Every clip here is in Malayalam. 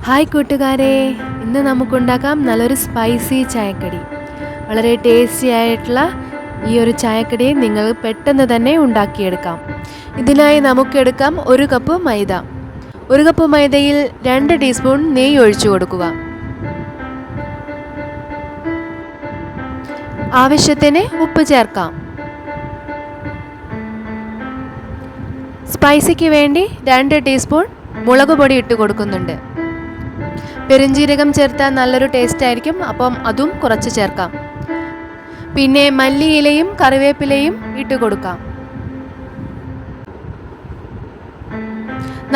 ഹായ് കൂട്ടുകാരെ, ഇന്ന് നമുക്കുണ്ടാക്കാം നല്ലൊരു സ്പൈസി ചായക്കടി. വളരെ ടേസ്റ്റി ആയിട്ടുള്ള ഈ ഒരു ചായക്കടി നിങ്ങൾ പെട്ടെന്ന് തന്നെ ഉണ്ടാക്കിയെടുക്കാം. ഇതിനായി നമുക്കെടുക്കാം 1 കപ്പ് മൈദ. 1 കപ്പ് മൈദയിൽ 2 ടീസ്പൂൺ നെയ്യ് ഒഴിച്ചു കൊടുക്കുക. ആവശ്യത്തിന് ഉപ്പ് ചേർക്കാം. സ്പൈസിക്ക് വേണ്ടി 2 ടീസ്പൂൺ മുളക് പൊടി ഇട്ട് കൊടുക്കുന്നുണ്ട്. പെരുംജീരകം ചേർത്താൽ നല്ലൊരു ടേസ്റ്റ് ആയിരിക്കും, അപ്പം അതും കുറച്ച് ചേർക്കാം. പിന്നെ മല്ലിയിലയും കറിവേപ്പിലയും ഇട്ട് കൊടുക്കാം.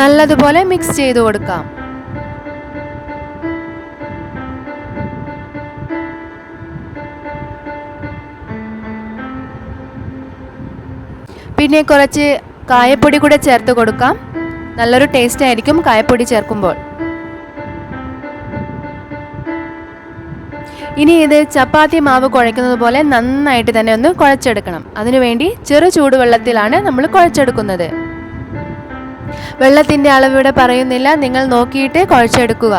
നല്ലതുപോലെ മിക്സ് ചെയ്ത് കൊടുക്കാം. പിന്നെ കുറച്ച് കായപ്പൊടി കൂടെ ചേർത്ത് കൊടുക്കാം. നല്ലൊരു ടേസ്റ്റ് ആയിരിക്കും കായപ്പൊടി ചേർക്കുമ്പോൾ. ഇനി ഇത് ചപ്പാത്തി മാവ് കുഴയ്ക്കുന്നത് പോലെ നന്നായിട്ട് തന്നെ ഒന്ന് കുഴച്ചെടുക്കണം. അതിനുവേണ്ടി ചെറു ചൂടുവെള്ളത്തിലാണ് നമ്മൾ കുഴച്ചെടുക്കുന്നത്. വെള്ളത്തിൻ്റെ അളവ് ഇവിടെ പറയുന്നില്ല, നിങ്ങൾ നോക്കിയിട്ട് കുഴച്ചെടുക്കുക.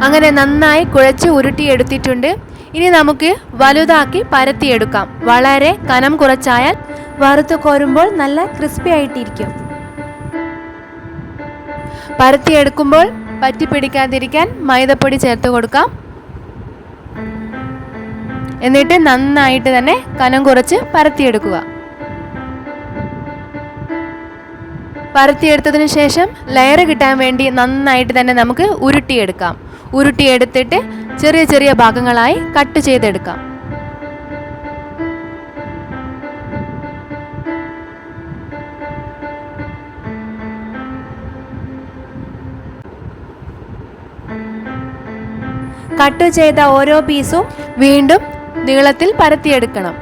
അങ്ങനെ നന്നായി കുഴച്ച് ഉരുട്ടിയെടുത്തിട്ടുണ്ട്. ഇനി നമുക്ക് വലുതാക്കി പരത്തിയെടുക്കാം. വളരെ കനം കുറച്ചായാൽ വറുത്ത് കോരുമ്പോൾ നല്ല ക്രിസ്പി ആയിട്ടിരിക്കും. പരത്തിയെടുക്കുമ്പോൾ പറ്റിപ്പിടിക്കാതിരിക്കാൻ മൈദപ്പൊടി ചേർത്ത് കൊടുക്കാം. എന്നിട്ട് നന്നായിട്ട് തന്നെ കനം കുറച്ച് പരത്തിയെടുക്കുക. പരത്തിയെടുത്തതിന് ശേഷം ലെയർ കിട്ടാൻ വേണ്ടി നന്നായിട്ട് തന്നെ നമുക്ക് ഉരുട്ടിയെടുക്കാം. ഉരുട്ടിയെടുത്തിട്ട് ചെറിയ ചെറിയ ഭാഗങ്ങളായി കട്ട് ചെയ്തെടുക്കാം. കട്ട് ചെയ്ത ഓരോ പീസും വീണ്ടും നീളത്തിൽ പരത്തിയെടുക്കണം.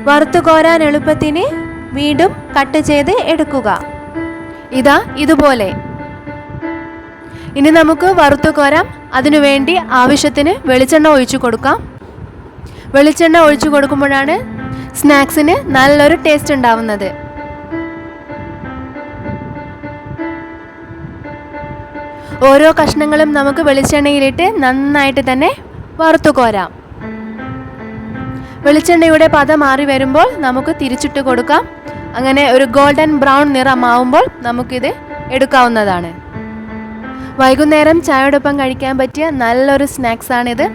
വറുത്തു കോരാൻ എളുപ്പത്തിന് വീണ്ടും കട്ട് ചെയ്ത് എടുക്കുക. ഇതാ ഇതുപോലെ. ഇനി നമുക്ക് വറുത്തു കോരാം. അതിനുവേണ്ടി ആവശ്യത്തിന് വെളിച്ചെണ്ണ ഒഴിച്ചു കൊടുക്കാം. വെളിച്ചെണ്ണ ഒഴിച്ചു കൊടുക്കുമ്പോഴാണ് സ്നാക്സിന് നല്ലൊരു ടേസ്റ്റ് ഉണ്ടാവുന്നത്. ഓരോ കഷ്ണങ്ങളും നമുക്ക് വെളിച്ചെണ്ണയിലിട്ട് നന്നായിട്ട് തന്നെ വറുത്തു കോരാം. വെളിച്ചെണ്ണയുടെ പത മാറി വരുമ്പോൾ നമുക്ക് തിരിച്ചിട്ട് കൊടുക്കാം. അങ്ങനെ ഒരു ഗോൾഡൻ ബ്രൗൺ നിറമാവുമ്പോൾ നമുക്കിത് എടുക്കാവുന്നതാണ്. വൈകുന്നേരം ചായയോടൊപ്പം കഴിക്കാൻ പറ്റിയ നല്ലൊരു സ്നാക്സാണിത്.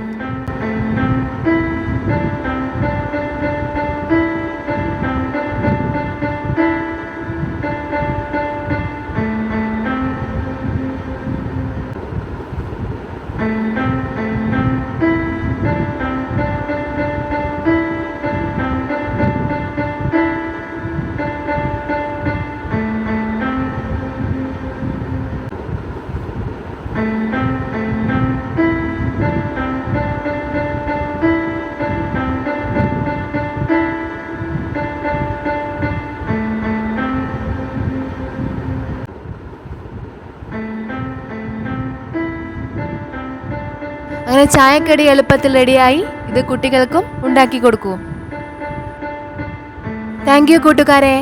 അങ്ങനെ ചായക്കടി എളുപ്പത്തിൽ റെഡിയായി. ഇത് കുട്ടികൾക്കും ഉണ്ടാക്കി കൊടുക്കൂ. താങ്ക് യു കൂട്ടുകാരെ.